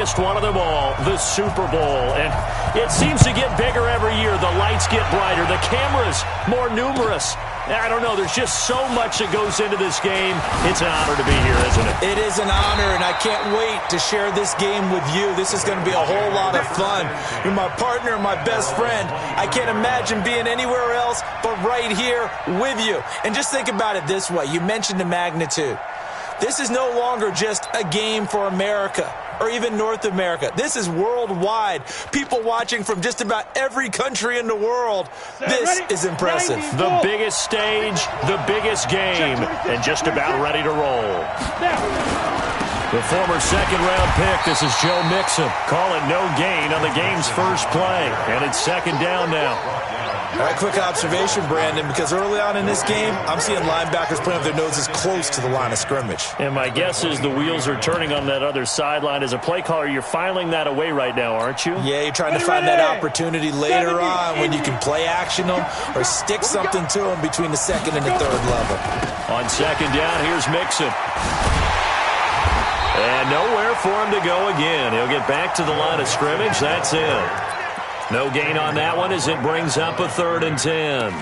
One of them all, the Super Bowl, and it seems to get bigger every year. The lights get brighter, the cameras more numerous. I don't know, there's just so much that goes into this game. It's an honor to be here, isn't it? It is an honor, and I can't wait to share this game with you. This is going to be a whole lot of fun. You're my partner, my best friend. I can't imagine being anywhere else but right here with you. And just think about it this way. You mentioned the magnitude. This is no longer just a game for America or even North America. This is worldwide. People watching from just about every country in the world. This is impressive. The biggest stage, the biggest game, and just about ready to roll. The former second-round pick, this is Joe Mixon. Call it no gain on the game's first play, and it's second down now. All right, quick observation, Brandon, because early on in this game, I'm seeing linebackers playing with their noses close to the line of scrimmage. And my guess is the wheels are turning on that other sideline. As a play caller, you're filing that away right now, aren't you? Yeah, you're trying to find that opportunity later on when you can play action them or stick something to them between the second and the third level. On second down, here's Mixon. And nowhere for him to go again. He'll get back to the line of scrimmage. That's it. No gain on that one as it brings up a 3rd and 10.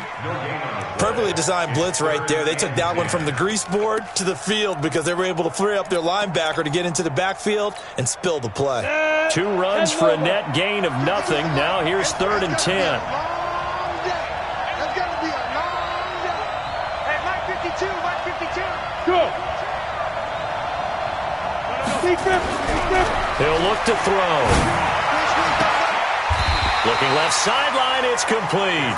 Perfectly designed blitz right there. They took that one from the grease board to the field because they were able to free up their linebacker to get into the backfield and spill the play. 2 runs for a net gain of nothing. Now here's 3rd and 10. He'll look to throw. Looking left sideline, it's complete.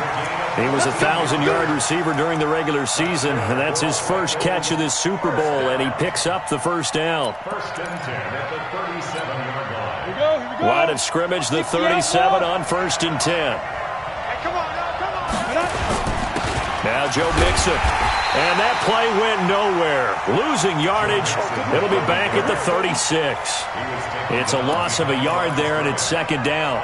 He was a 1,000-yard receiver during the regular season, and that's his first catch of this Super Bowl, and he picks up the first down. First and 10 at the 37-yard line. Here we go. Line of scrimmage, the 37 on 1st and 10. Hey, come on. Now Joe Mixon. And that play went nowhere. Losing yardage. It'll be back at the 36. It's a loss of a yard there, and it's second down.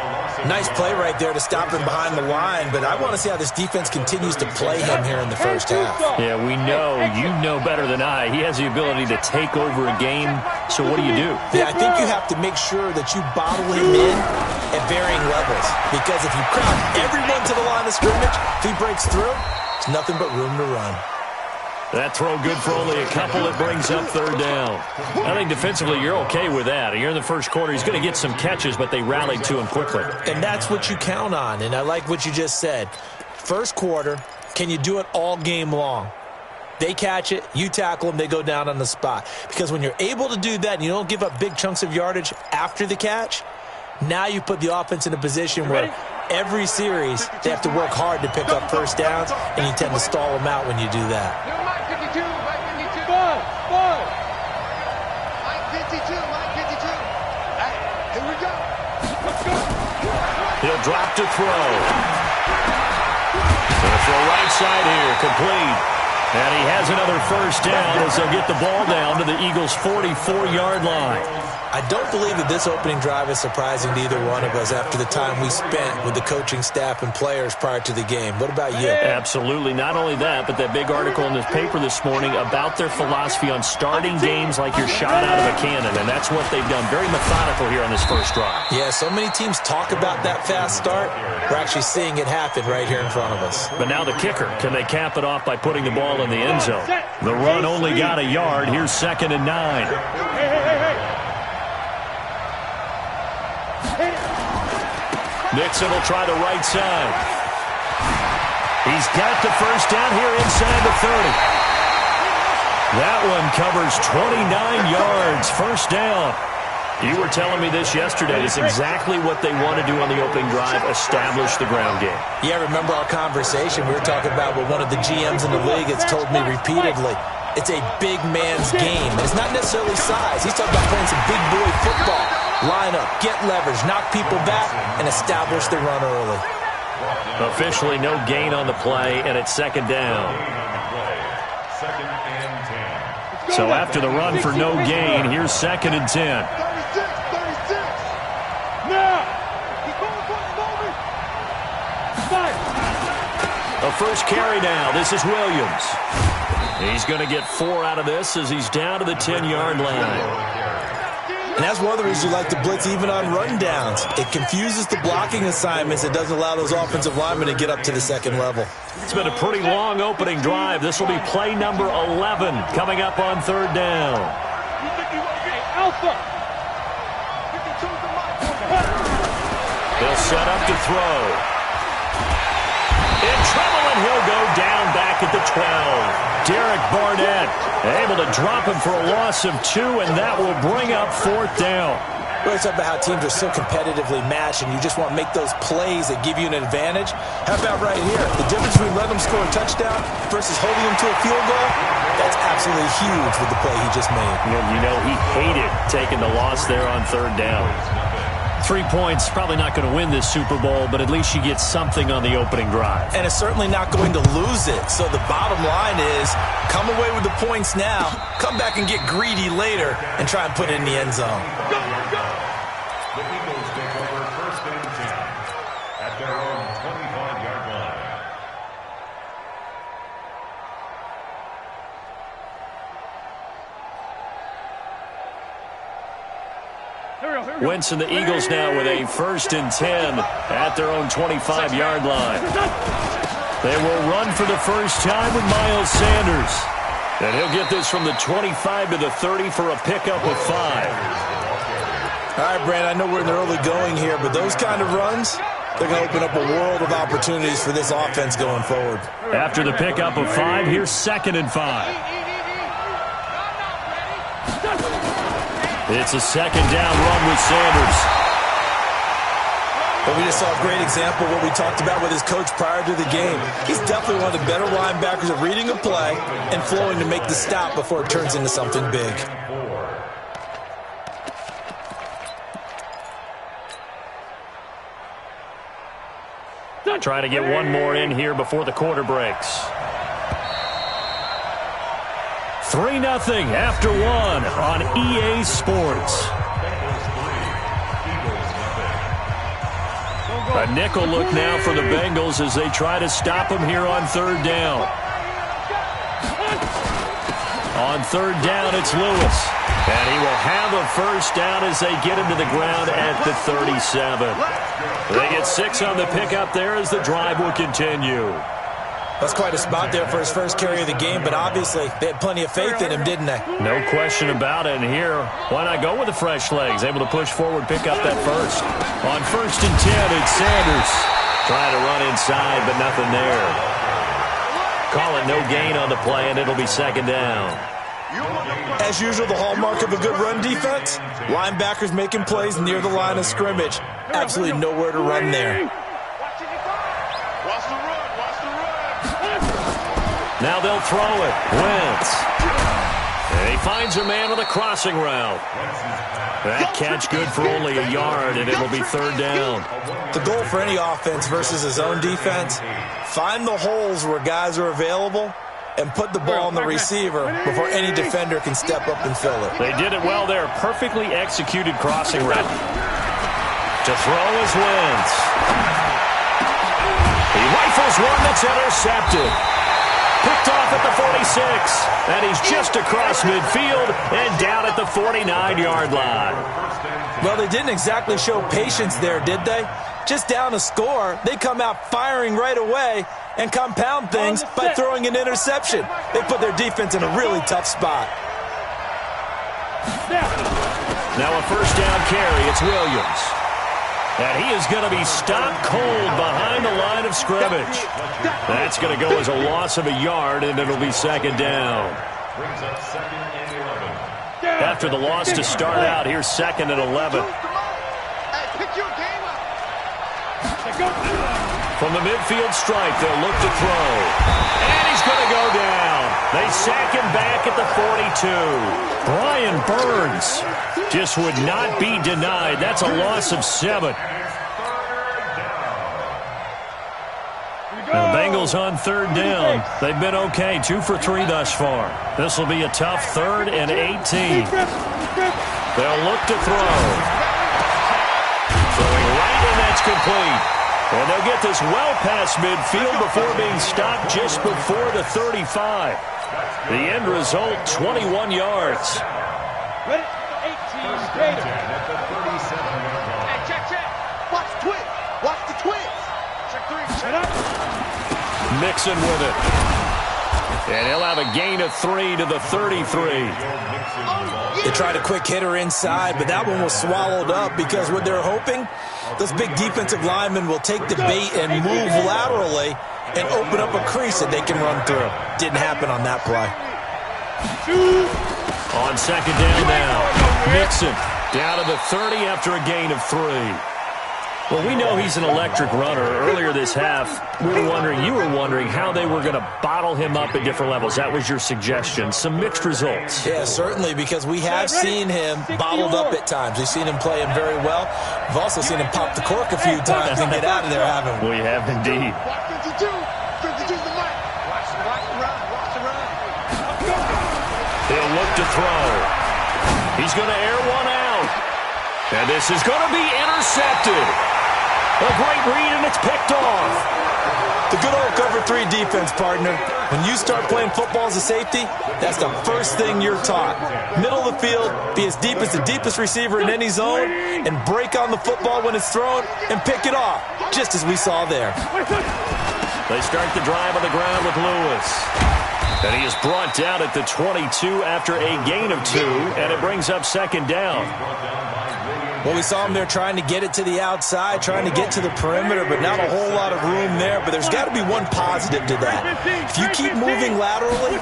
Nice play right there to stop him behind the line, but I want to see how this defense continues to play him here in the first half. Yeah, we know. You know better than I. He has the ability to take over a game, so what do you do? Yeah, I think you have to make sure that you bottle him in at varying levels, because if you crowd everyone to the line of scrimmage, if he breaks through, it's nothing but room to run. That throw good for only a couple. It brings up 3rd down. I think defensively you're okay with that. Here in the first quarter, he's going to get some catches, but they rallied to him quickly. And that's what you count on, and I like what you just said. First quarter, can you do it all game long? They catch it, you tackle them, they go down on the spot. Because when you're able to do that and you don't give up big chunks of yardage after the catch, now you put the offense in a position where every series they have to work hard to pick up first downs, and you tend to stall them out when you do that. He'll drop to throw. Gonna throw right side here, complete. And he has another first down as they'll get the ball down to the Eagles' 44-yard line. I don't believe that this opening drive is surprising to either one of us after the time we spent with the coaching staff and players prior to the game. What about you? Absolutely. Not only that, but that big article in this paper this morning about their philosophy on starting games like you're shot out of a cannon, and that's what they've done. Very methodical here on this first drive. Yeah, so many teams talk about that fast start. We're actually seeing it happen right here in front of us. But now the kicker. Can they cap it off by putting the ball in the end zone? The run only got a yard. Here's 2nd and 9. Mixon will try the right side. He's got the first down here inside the 30. That one covers 29 yards. First down. You were telling me this yesterday. It's exactly what they want to do on the opening drive, establish the ground game. Yeah, remember our conversation? We were talking about what one of the GMs in the league has told me repeatedly. It's a big man's game. And it's not necessarily size. He's talking about playing some big boy football. Line up, get leverage, knock people back, and establish the run early. Officially no gain on the play, and it's second down. So after the run for no gain, here's 2nd and 10. A first carry now. This is Williams. He's going to get 4 out of this as he's down to the 10-yard line. And that's one of the reasons you like to blitz even on rundowns. It confuses the blocking assignments. It doesn't allow those offensive linemen to get up to the second level. It's been a pretty long opening drive. This will be play number 11 coming up on third down. They'll set up to throw. In trouble, and he'll go down back at the 12. Derek Barnett able to drop him for a loss of 2, and that will bring up fourth down. We always talk about how teams are so competitively matched, and you just want to make those plays that give you an advantage. How about right here? The difference between letting them score a touchdown versus holding them to a field goal, that's absolutely huge with the play he just made. You know, he hated taking the loss there on third down. 3 points, probably not going to win this Super Bowl, but at least you get something on the opening drive. And it's certainly not going to lose it. So the bottom line is, come away with the points now, come back and get greedy later, and try and put it in the end zone. The Eagles take over first and 10 at their own 25-yard line. Wentz and the Eagles now with a first and 10 at their own 25-yard line. They will run for the first time with Miles Sanders. And he'll get this from the 25 to the 30 for a pickup of 5. All right, Brandon, I know we're in the early going here, but those kind of runs, they're going to open up a world of opportunities for this offense going forward. After the pickup of 5, here's 2nd and 5. It's a second down run with Sanders. But we just saw a great example of what we talked about with his coach prior to the game. He's definitely one of the better linebackers of reading a play and flowing to make the stop before it turns into something big. Trying to get one more in here before the quarter breaks. 3-0 after 1 on EA Sports. A nickel look now for the Bengals as they try to stop him here on third down. On third down, it's Lewis. And he will have a first down as they get him to the ground at the 37. They get 6 on the pickup there as the drive will continue. That's quite a spot there for his first carry of the game, but obviously they had plenty of faith in him, didn't they? No question about it. And here, why not go with the fresh legs? Able to push forward, pick up that first. On first and 10, it's Sanders. Trying to run inside, but nothing there. Call it no gain on the play, and it'll be second down. As usual, the hallmark of a good run defense, linebackers making plays near the line of scrimmage. Absolutely nowhere to run there. Now they'll throw it. Wentz. And he finds a man with a crossing route. That catch good for only a yard, and it'll be third down. The goal for any offense versus his own defense, find the holes where guys are available and put the ball on the receiver before any defender can step up and fill it. They did it well there. Perfectly executed crossing route. To throw is Wentz. He rifles one that's intercepted. Picked off at the 46, and he's just across midfield and down at the 49-yard line. Well, they didn't exactly show patience there, did they? Just down a score, they come out firing right away and compound things by throwing an interception. They put their defense in a really tough spot. Now a first down carry, it's Williams. And he is going to be stopped cold behind the line of scrimmage. That's going to go as a loss of a yard, and it'll be second down. After the loss to start out, here's 2nd and 11. From the midfield stripe, they'll look to throw. And he's going to go down. They sack him back at the 42. Brian Burns just would not be denied. That's a loss of 7. The Bengals on third down. They've been okay, 2 for 3 thus far. This will be a tough 3rd and 18. They'll look to throw. Throwing right, and that's complete. And they'll get this well past midfield before being stopped just before the 35. The end result, 21 yards. and 10 at the 37-yard line. Hey, check. Watch the twins. Watch the twins. Check 3. Shut up. Mixon with it. And he'll have a gain of 3 to the 33. They tried a quick hitter inside, but that one was swallowed up because what they're hoping, those big defensive linemen will take the bait and move laterally and open up a crease that they can run through. Didn't happen on that play. On second down now, Mixon down to the 30 after a gain of 3. Well, we know he's an electric runner. Earlier this half, you were wondering how they were going to bottle him up at different levels. That was your suggestion. Some mixed results. Yeah, certainly, because we have seen him bottled up at times. We've seen him play him very well. We've also seen him pop the cork a few times and get out of there, haven't we? We have indeed. Watch 52. 52's the mic. Watch the run. Watch the run. He'll look to throw. He's going to air one out. And this is going to be intercepted. A great read, and it's picked off. The good old cover 3 defense, partner. When you start playing football as a safety, that's the first thing you're taught. Middle of the field, be as deep as the deepest receiver in any zone, and break on the football when it's thrown and pick it off, just as we saw there. They start the drive on the ground with Lewis. And he is brought down at the 22 after a gain of 2, and it brings up second down. Well, we saw him there trying to get it to the outside, trying to get to the perimeter, but not a whole lot of room there. But there's got to be one positive to that. If you keep moving laterally,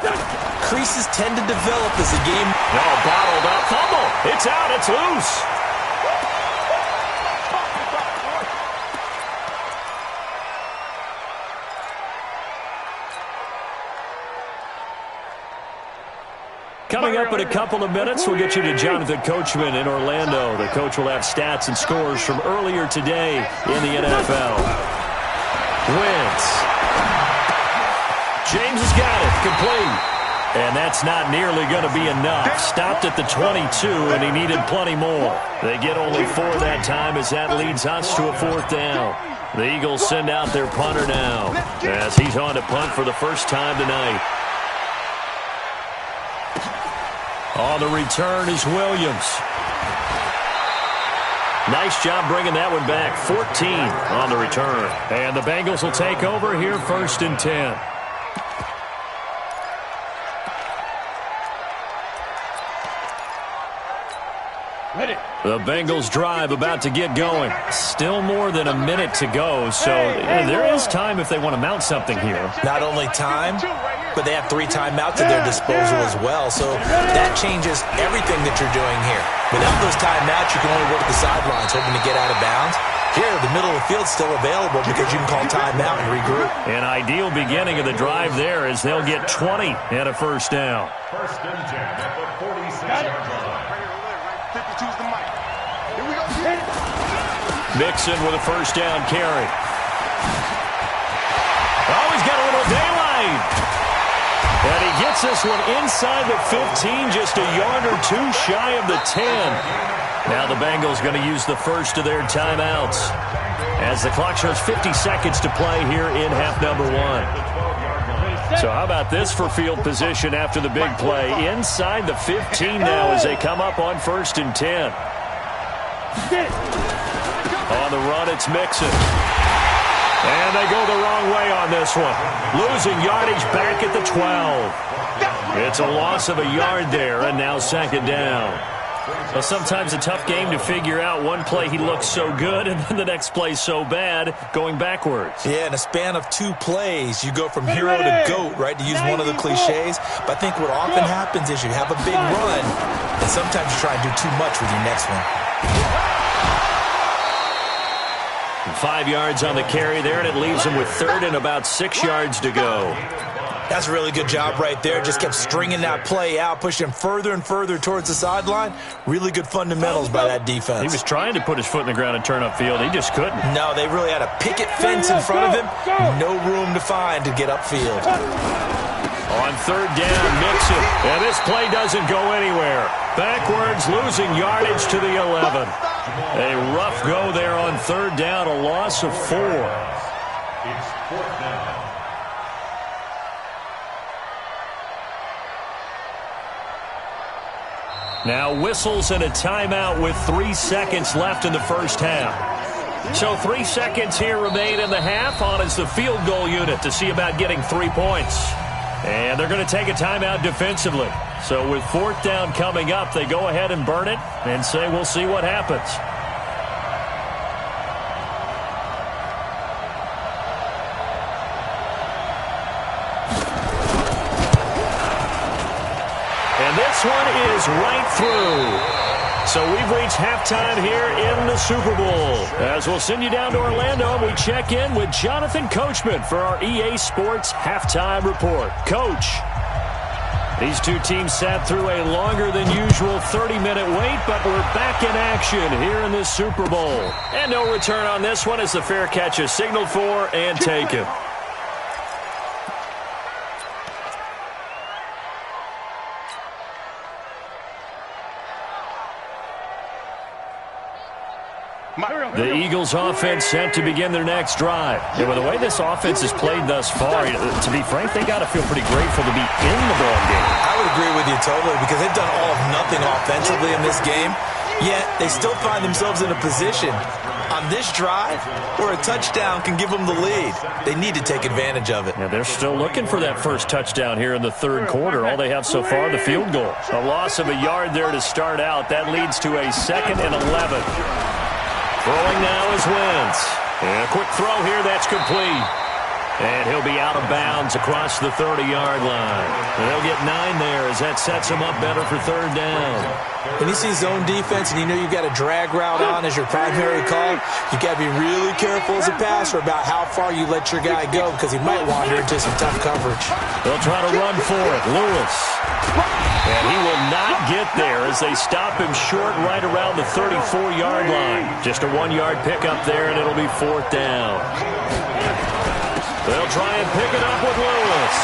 creases tend to develop as the game... Oh, bottled up. Fumble. It's out. It's loose. Coming up in a couple of minutes, we'll get you to Jonathan Coachman in Orlando. The coach will have stats and scores from earlier today in the NFL. Wentz. James has got it. Complete. And that's not nearly going to be enough. Stopped at the 22, and he needed plenty more. They get only 4 that time as that leads us to a 4th down. The Eagles send out their punter now as he's on to punt for the first time tonight. On the return is Williams. Nice job bringing that one back. 14 on the return. And the Bengals will take over here, 1st and 10. Ready. The Bengals drive about to get going. Still more than a minute to go, so there is time if they want to mount something here. Not only time, but they have 3 timeouts at their disposal as well, so that changes everything that you're doing here. Without those timeouts, you can only work the sidelines, hoping to get out of bounds. Here, the middle of the field's still available because you can call timeout and regroup. An ideal beginning of the drive there as they'll get 20 and a 1st down. 1st and 10 at the 46-yard line. 52's the mic. Here we go. Mixon with a 1st down carry. Oh, he's got a little daylight. And he gets this one inside the 15, just a yard or 2 shy of the 10. Now the Bengals going to use the first of their timeouts as the clock shows 50 seconds to play here in half number 1. So how about this for field position after the big play? Inside the 15 now as they come up on 1st and 10. On the run, it's Mixon. And they go the wrong way on this one. Losing yardage back at the 12. It's a loss of a yard there, and now 2nd down. Well, sometimes a tough game to figure out. One play he looks so good, and then the next play so bad, going backwards. Yeah, in a span of 2 plays, you go from hero to GOAT, right, to use one of the cliches. But I think what often happens is you have a big run, and sometimes you try and do too much with your next one. 5 yards on the carry there, and it leaves him with 3rd and about 6 yards to go. That's a really good job right there. Just kept stringing that play out, pushing him further and further towards the sideline. Really good fundamentals by that defense. He was trying to put his foot in the ground and turn upfield. He just couldn't. No, they really had a picket fence in front of him. No room to find to get upfield. On 3rd down, Mixon. And this play doesn't go anywhere. Backwards, losing yardage to the 11. A rough go there on 3rd down, a loss of 4. It's 4th down. Now whistles and a timeout with 3 seconds left in the first half. So 3 seconds here remain in the half. On is the field goal unit to see about getting 3 points. And they're going to take a timeout defensively. So with 4th down coming up, they go ahead and burn it and say we'll see what happens. And this one is right through. So we've reached halftime here in the Super Bowl. As we'll send you down to Orlando, we check in with Jonathan Coachman for our EA Sports Halftime Report. Coach, these two teams sat through a longer than usual 30-minute wait, but we're back in action here in this Super Bowl. And no return on this one as the fair catch is signaled for and taken. The Eagles offense set to begin their next drive. And with the way this offense has played thus far, to be frank, they got to feel pretty grateful to be in the ball game. I would agree with you totally because they've done all of nothing offensively in this game, yet they still find themselves in a position on this drive where a touchdown can give them the lead. They need to take advantage of it. Yeah, they're still looking for that first touchdown here in the third quarter. All they have so far, the field goal. A loss of a yard there to start out. That leads to a 2nd and 11. Throwing now is Wentz. And a quick throw here, that's complete. And he'll be out of bounds across the 30-yard line. And they'll get 9 there as that sets him up better for 3rd down. When you see zone defense and you know you've got a drag route on as your primary call, you got to be really careful as a passer about how far you let your guy go because he might wander into some tough coverage. They'll try to run for it. Lewis. And he will not get there as they stop him short right around the 34-yard line. Just a 1-yard pickup there, and it'll be 4th down. They'll try and pick it up with Lewis.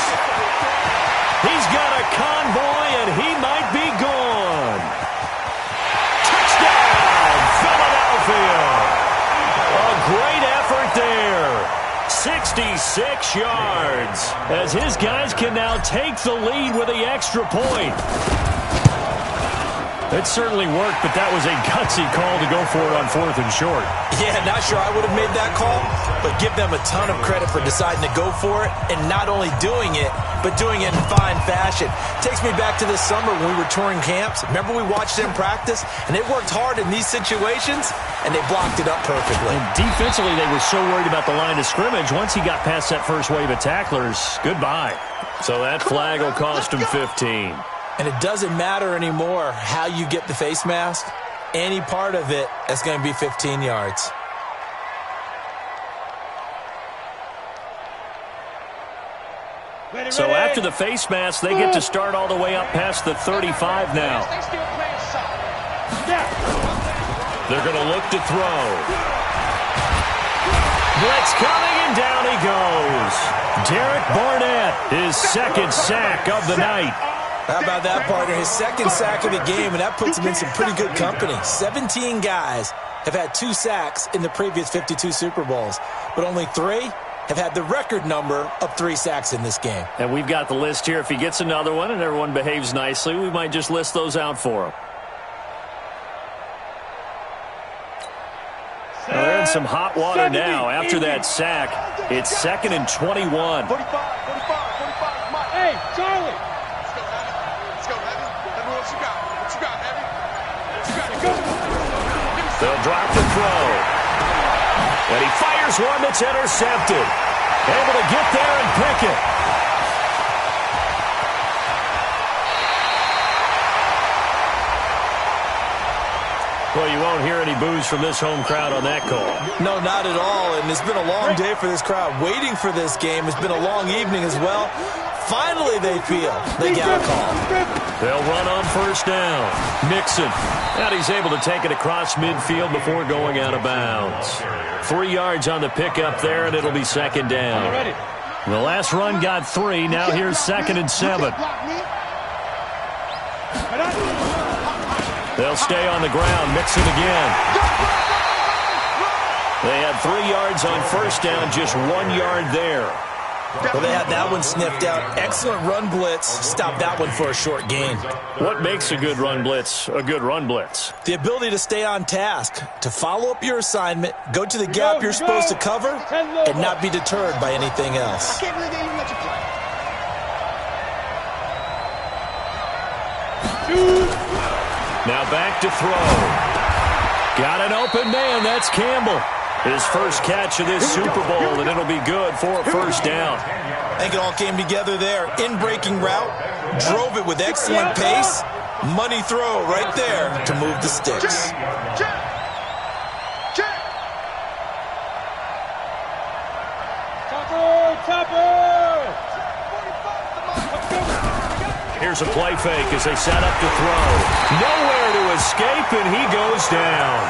He's got a convoy, and he might be gone. Touchdown, Philadelphia. A great effort there. 66 yards as his guys can now take the lead with the extra point. It certainly worked, but that was a gutsy call to go for it on 4th and short. Yeah, not sure I would have made that call, but give them a ton of credit for deciding to go for it and not only doing it, but doing it in fine fashion. Takes me back to this summer when we were touring camps. Remember we watched them practice, and they worked hard in these situations, and they blocked it up perfectly. And defensively, they were so worried about the line of scrimmage. Once he got past that first wave of tacklers, goodbye. So that flag will cost him 15. And it doesn't matter anymore how you get the face mask. Any part of it is going to be 15 yards. So after the face mask, they get to start all the way up past the 35 now. They're going to look to throw. Blitz coming, and down he goes. Derek Barnett, his 2nd sack of the night. How about that, partner? His 2nd sack of the game, and that puts him in some pretty good company. 17 guys have had 2 sacks in the previous 52 Super Bowls, but only 3 have had the record number of 3 sacks in this game. And we've got the list here. If he gets another one and everyone behaves nicely, we might just list those out for him. Well, they're in some hot water now. After that sack, it's 2nd and 21. 45, hey, Charlie. Let's go, Heavy. Heavy, what you got? What you got, Heavy? What you got? Go. They'll drop the throw. And he fires one that's intercepted. Able to get there and pick it. Well, you won't hear any boos from this home crowd on that call. No, not at all. And it's been a long day for this crowd. Waiting for this game. It's been a long evening as well. Finally, they feel they got a call. They'll run on 1st down. Mixon. And he's able to take it across midfield before going out of bounds. 3 yards on the pickup there, and it'll be 2nd down. The last run got 3. Now here's 2nd and 7. They'll stay on the ground. Mixon again. They had 3 yards on 1st down, just 1 yard there. Well, they had that one sniffed out. Excellent run blitz. Stop that one for a short gain. What makes a good run blitz a good run blitz? The ability to stay on task, to follow up your assignment, go to the gap you're supposed to cover, and not be deterred by anything else. I can't believe they even let you play. Now back to throw. Got an open man. That's Campbell. His first catch of this Super Bowl, and it'll be good for a first down. I think it all came together there. In-breaking route, drove it with excellent pace. Money throw right there to move the sticks. Here's a play fake as they set up to throw. Nowhere to escape, and he goes down.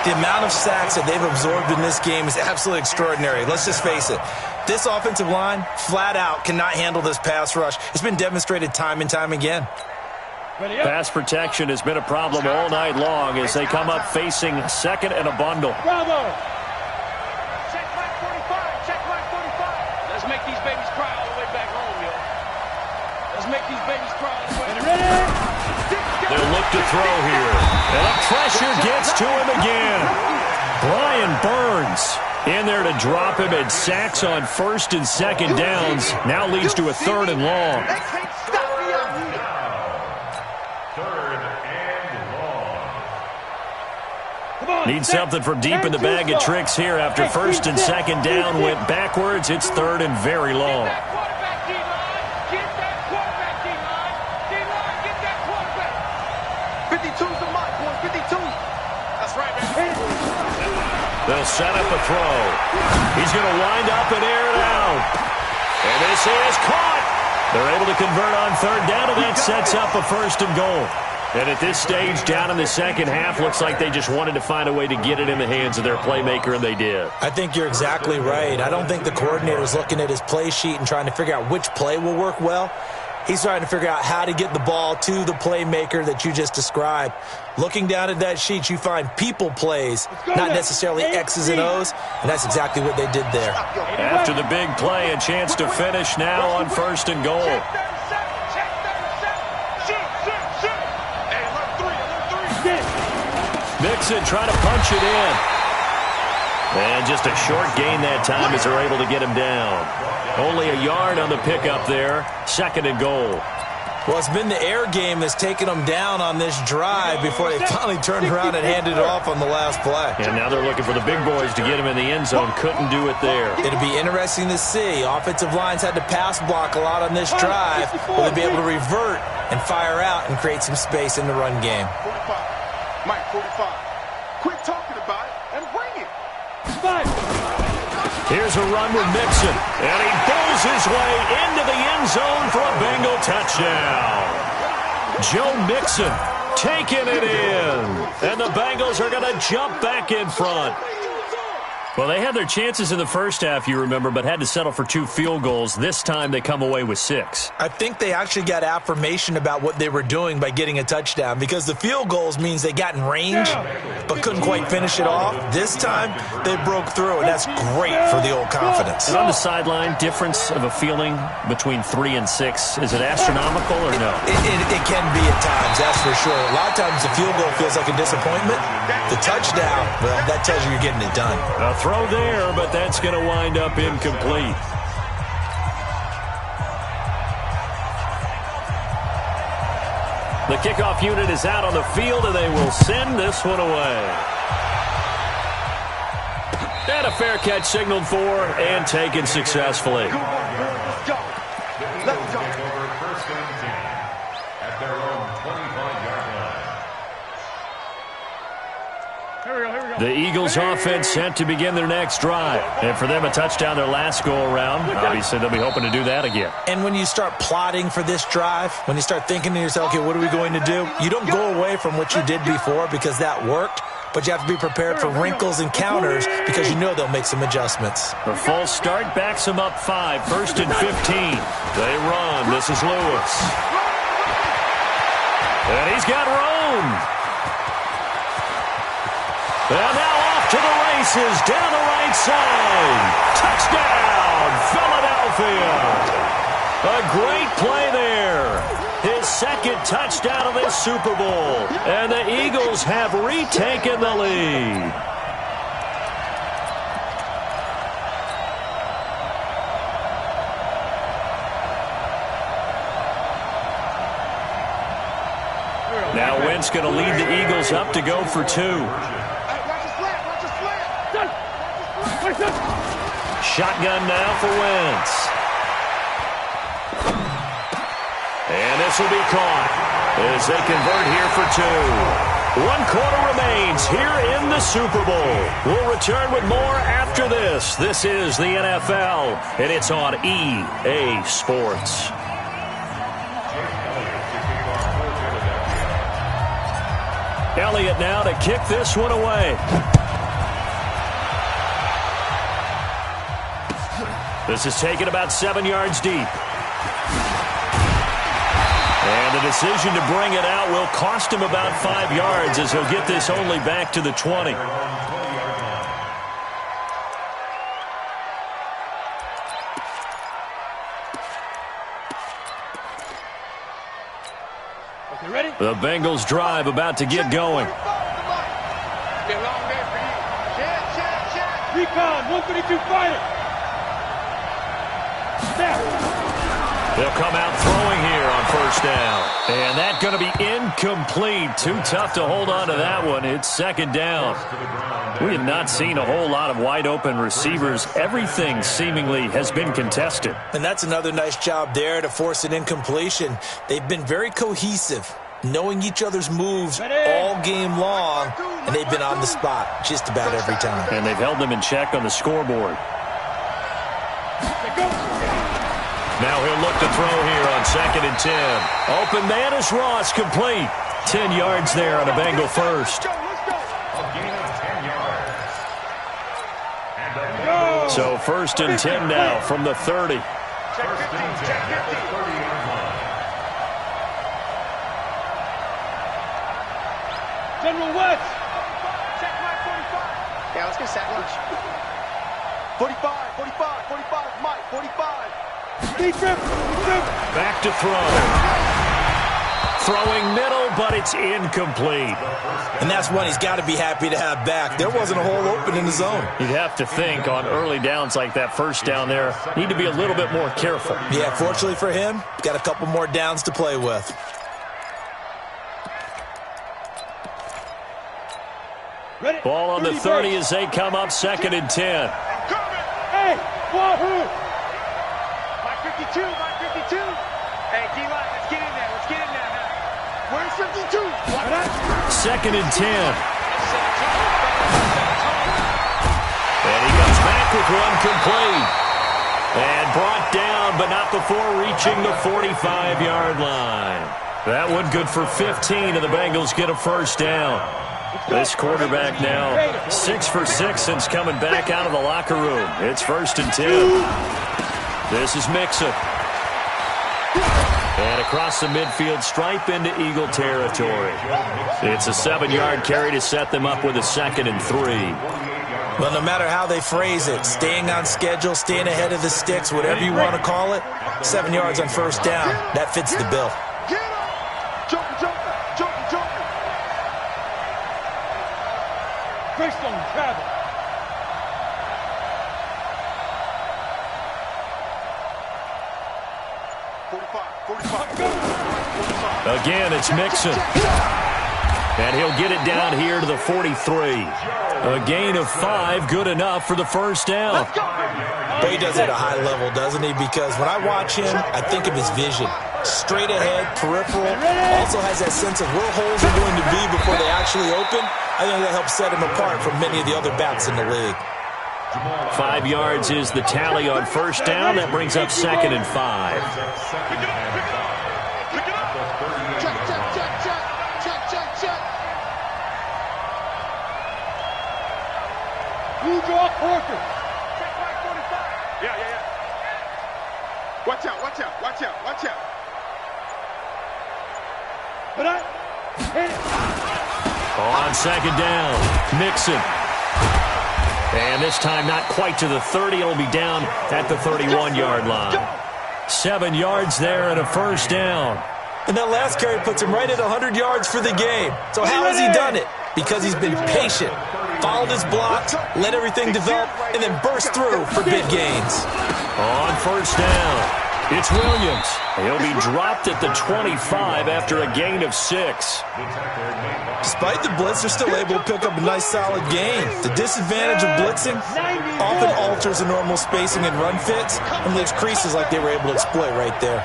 The amount of sacks that they've absorbed in this game is absolutely extraordinary. Let's just face it. This offensive line, flat out, cannot handle this pass rush. It's been demonstrated time and time again. Pass protection has been a problem all night long as they come up facing second and a bundle. Bravo! Check line 45. Check line 45. Let's make these babies cry all the way back home, yo. Let's make these babies cry all the way. Ready? They'll look to throw here. And the pressure gets to him again. Brian Burns in there to drop him, and sacks on first and second downs. Now leads to a third and long. Need something from deep in the bag of tricks here after first and second down went backwards. It's third and very long. They'll set up a throw. He's going to wind up and air it out. And this is caught. They're able to convert on third down, and that sets up a first and goal. And at this stage, down in the second half, looks like they just wanted to find a way to get it in the hands of their playmaker, and they did. I think you're exactly right. I don't think the coordinator's looking at his play sheet and trying to figure out which play will work well. He's trying to figure out how to get the ball to the playmaker that you just described. Looking down at that sheet, you find people plays, not necessarily X's and O's, and that's exactly what they did there. After the big play, a chance to finish now on first and goal. Mixon trying to punch it in. And just a short gain that time as they're able to get him down. Only a yard on the pickup there. Second and goal. Well, it's been the air game that's taken them down on this drive before they finally turned around and handed it off on the last play. And now they're looking for the big boys to get him in the end zone. Couldn't do it there. It'll be interesting to see. Offensive lines had to pass block a lot on this drive. Will they be able to revert and fire out and create some space in the run game? 45. Mike, 45. Quit talking about it and bring it. Here's a run with Mixon, and he bowls his way into the end zone for a Bengal touchdown. Joe Mixon taking it in, and the Bengals are going to jump back in front. Well, they had their chances in the first half, you remember, but had to settle for 2 field goals. This time they come away with 6. I think they actually got affirmation about what they were doing by getting a touchdown, because the field goals means they got in range but couldn't quite finish it off. This time they broke through, and that's great for the old confidence. And on the sideline, difference of a feeling between 3 and 6, is it astronomical or no? It can be at times, that's for sure. A lot of times the field goal feels like a disappointment. The touchdown, well, that tells you you're getting it done. A throw there, but that's going to wind up incomplete. The kickoff unit is out on the field, and they will send this one away. And a fair catch signaled for and taken successfully. Let's go. Let's go. First and 10 at their own 25-yard line. The Eagles offense set to begin their next drive. And for them, a touchdown their last go-around. Obviously, they'll be hoping to do that again. And when you start plotting for this drive, when you start thinking to yourself, okay, what are we going to do? You don't go away from what you did before because that worked, but you have to be prepared for wrinkles and counters because you know they'll make some adjustments. The false start backs them up 5, first and 15. They run. This is Lewis. And he's got room. And now off to the races down the right side. Touchdown, Philadelphia. A great play there. His second touchdown of this Super Bowl. And the Eagles have retaken the lead. Now Wentz going to lead the Eagles up to go for 2. Shotgun now for Wentz. And this will be caught as they convert here for 2. 1 quarter remains here in the Super Bowl. We'll return with more after this. This is the NFL, and it's on EA Sports. Elliott now to kick this one away. This is taken about 7 yards deep. And the decision to bring it out will cost him about 5 yards as he'll get this only back to the 20. The Bengals drive about to get going. Recon, 132 fighter. They'll come out throwing here on first down. And that's going to be incomplete. Too tough to hold on to that one. It's second down. We have not seen a whole lot of wide-open receivers. Everything seemingly has been contested. And that's another nice job there to force an incompletion. They've been very cohesive, knowing each other's moves all game long, and they've been on the spot just about every time. And they've held them in check on the scoreboard. Now he'll look to throw here on 2nd and 10. Open man is Ross, complete. 10 yards there on a Bengal first. So 1st and 10 now from the 30. General West. Sack Mike 45. Yeah, let's get sack lunch. 45, 45, 45, Mike, 45. Back to throw. Throwing middle, but it's incomplete. And that's one he's got to be happy to have back. There wasn't a hole open in the zone. You'd have to think on early downs like that first down there, need to be a little bit more careful. Yeah, fortunately for him, got a couple more downs to play with. Ready? Ball on the 30 as they come up 2nd and 10. Hey, Wahoo! Mike 52, Mike 52. Hey, D-line, let's get in there. Let's get in there now. Where's 52? 2nd and 10. And he comes back with one complete. And brought down, but not before reaching the 45-yard line. That one good for 15, and the Bengals get a first down. This quarterback now 6 for 6 since coming back out of the locker room. It's 1st and 10. This is Mixon. And across the midfield stripe into Eagle territory. It's a 7-yard carry to set them up with a 2nd and 3. Well, no matter how they phrase it, staying on schedule, staying ahead of the sticks, whatever you want to call it, 7 yards on first down, that fits the bill. Greystone travel. Again, it's Mixon. And he'll get it down here to the 43. A gain of 5, good enough for the first down. But he does it at a high level, doesn't he? Because when I watch him, I think of his vision. Straight ahead, peripheral, also has that sense of where holes are going to be before they actually open. I think that helps set him apart from many of the other backs in the league. 5 yards is the tally on first down. That brings up 2nd and 5. Blue draw Porter. Yeah. Watch out. But I hit it. On 2nd down, Mixon. And this time not quite to the 30. It'll be down at the 31-yard line. 7 yards there and a first down. And that last carry puts him right at 100 yards for the game. So how has he done it? Because he's been patient, followed his blocks, let everything develop, and then burst through for big gains. On first down, it's Williams. He'll be dropped at the 25 after a gain of 6. Despite the blitz, they're still able to pick up a nice solid gain. The disadvantage of blitzing often alters the normal spacing and run fits and leaves creases like they were able to exploit right there.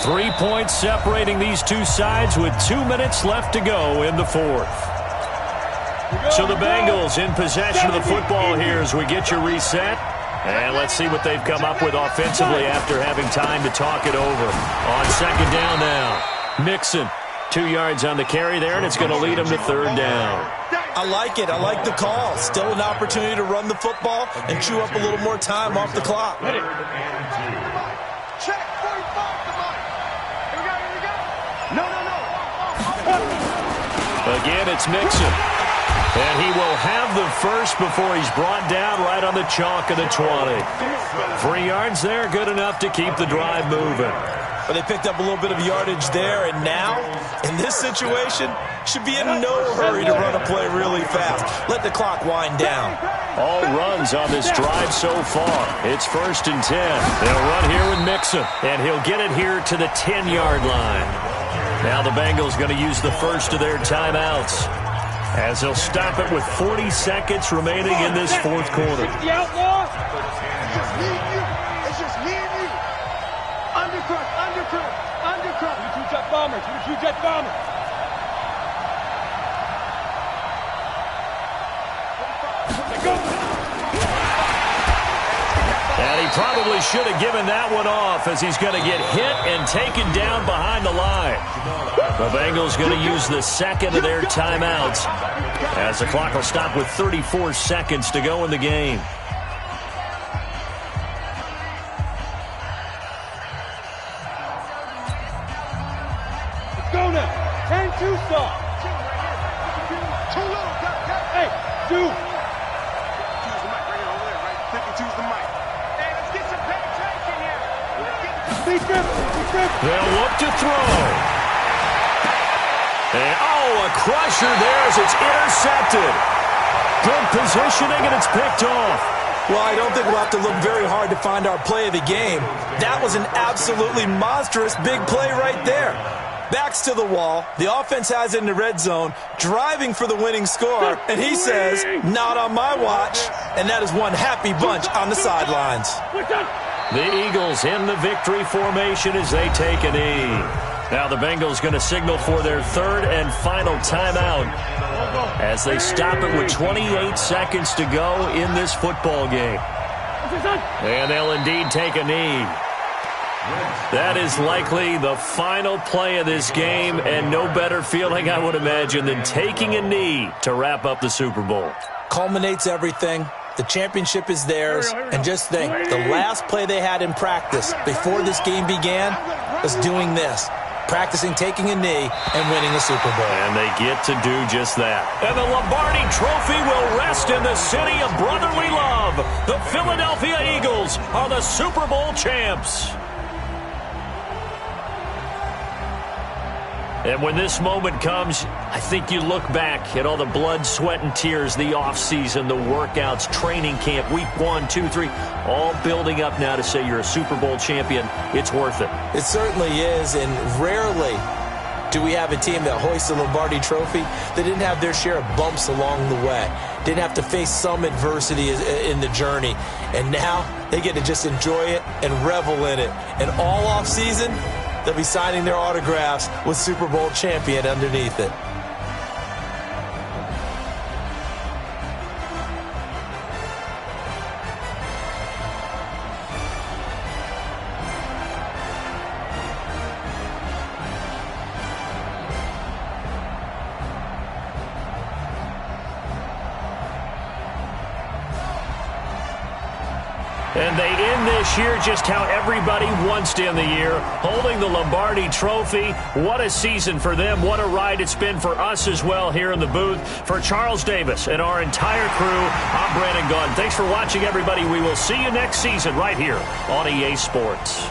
3 points separating these two sides with 2 minutes left to go in the fourth. So the Bengals in possession of the football here as we get you reset. And let's see what they've come up with offensively after having time to talk it over. On second down now, Mixon. 2 yards on the carry there, and it's going to lead him to third down. I like it. I like the call. Still an opportunity to run the football and chew up a little more time off the clock. Check, 45 to Mike. Here we go. No. Again, it's Mixon. And he will have the first before he's brought down right on the chalk of the 20. 3 yards there, good enough to keep the drive moving. But they picked up a little bit of yardage there, and now, in this situation, should be in no hurry to run a play really fast. Let the clock wind down. All runs on this drive so far. It's 1st and 10. They'll run here with Mixon, and he'll get it here to the 10-yard line. Now the Bengals going to use the first of their timeouts, as they'll stop it with 40 seconds remaining in this fourth quarter. It's just me and you. Undercut. Two jet bombers. And he probably should have given that one off, as he's going to get hit and taken down behind the line. The Bengals going to use the second of their timeouts, as the clock will stop with 34 seconds to go in the game. Go now. 10-2 start. Too little. Hey, dude. 52's the mic right over there, right? 52's the mic. Hey, let's get some penetration here. They'll look to throw. And, a crusher there as it's intercepted. Good positioning, and it's picked off. Well, I don't think we'll have to look very hard to find our play of the game. That was an absolutely monstrous big play right there. Backs to the wall. The offense has it in the red zone, driving for the winning score. And he says, not on my watch. And that is one happy bunch on the sidelines. The Eagles in the victory formation as they take a knee. Now the Bengals going to signal for their third and final timeout as they stop it with 28 seconds to go in this football game. And they'll indeed take a knee. That is likely the final play of this game, and no better feeling, I would imagine, than taking a knee to wrap up the Super Bowl. Culminates everything. The championship is theirs. And just think, the last play they had in practice before this game began was doing this. Practicing taking a knee and winning the Super Bowl. And they get to do just that. And the Lombardi Trophy will rest in the city of brotherly love. The Philadelphia Eagles are the Super Bowl champs. And when this moment comes, I think you look back at all the blood, sweat, and tears, the offseason, the workouts, training camp, week 1, 2, 3, all building up now to say you're a Super Bowl champion. It's worth it. It certainly is, and rarely do we have a team that hoists the Lombardi Trophy that didn't have their share of bumps along the way, didn't have to face some adversity in the journey, and now they get to just enjoy it and revel in it. And all offseason, they'll be signing their autographs with Super Bowl champion underneath it. And they end this year just how everybody wants to end the year, holding the Lombardi Trophy. What a season for them. What a ride it's been for us as well here in the booth. For Charles Davis and our entire crew, I'm Brandon Gaudin. Thanks for watching, everybody. We will see you next season right here on EA Sports.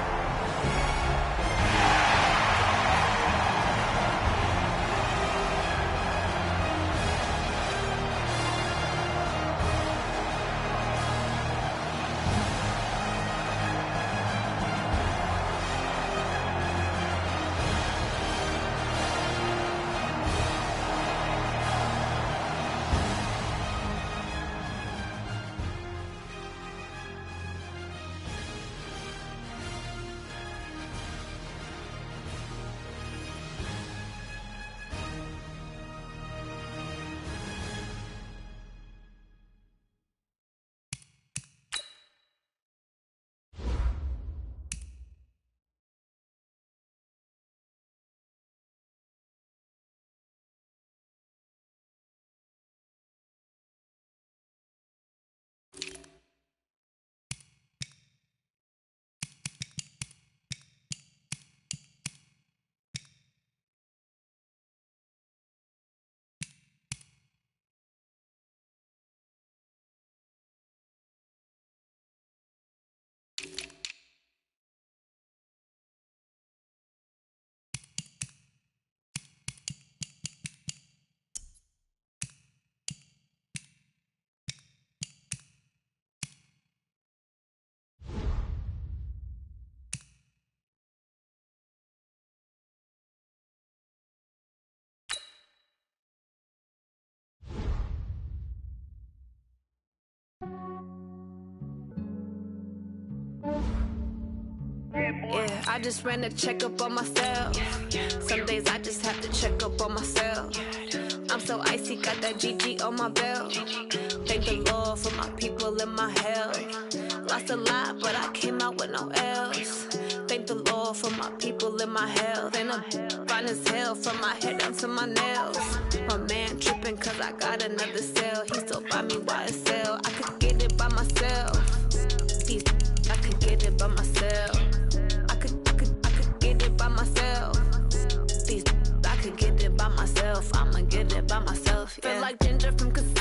Yeah, I just ran a checkup on myself. Some days I just have to check up on myself. I'm so icy, got that GG on my belt. Thank the Lord for my people and my health. Lost a lot, but I came out with no L's. Thank the Lord for my people and my health. And I'm fine as hell from my head down to my nails. My man tripping cause I got another cell. He still buy me YSL. I could get it by myself. These I could get it by myself. I could get it by myself. These I could get it by myself. I'ma get it by myself. Yeah. Feel like Ginger from Casino.